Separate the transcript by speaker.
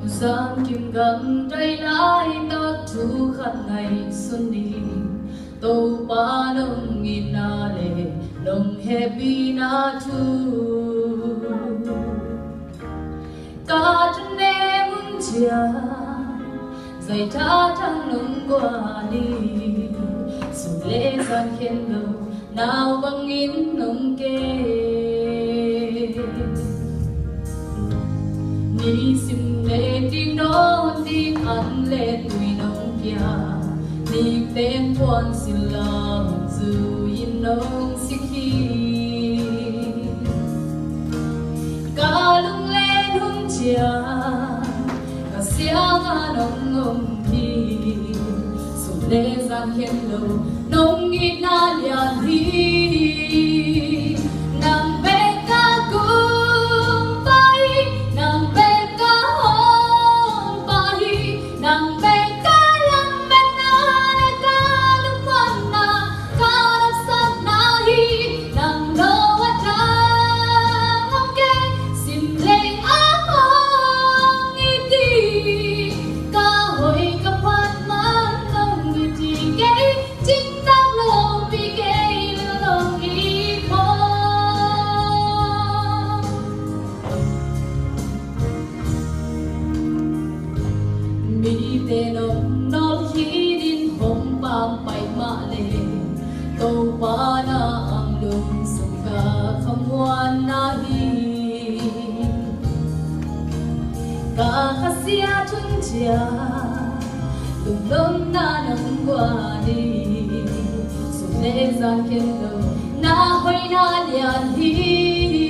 Speaker 1: gian kim gần đây lại ta thu khát ngày xuân đi tàu ba nông nghìn na lệ nông happy na thu cả chân em muốn chia dày ta thăng nông qua đi dù lễ gian khen đầu nào bằng nghìn nông kê ni sim lệ tiếng đó tiếng ăn lệ tuổi nông kia ni tên quan xin lòng dù yên nông xích khi cả lung lên hung chia cả xiang nông ngông đi dù lễ gian khen đầu nông ít na lian hi nằm bên ca cung bay nằm bên ca hôn bay nằm bên ca lâm bên na ca lúc quan na ca đắp sát na hi nằm đâu ở trang ngông kê xin lên áo hồng nghi đi ca hội ca phát mang nông người thì gây chính tác lâu vì gây lòng ý mong mi tên ông nó khi đến hôm bang bay mã lệ tàu ba na ang lung sung ka không ngoan na hi cả khasia chung chia lung lung na nang qua đi dù lễ gian khen đầu na hoy na lian hi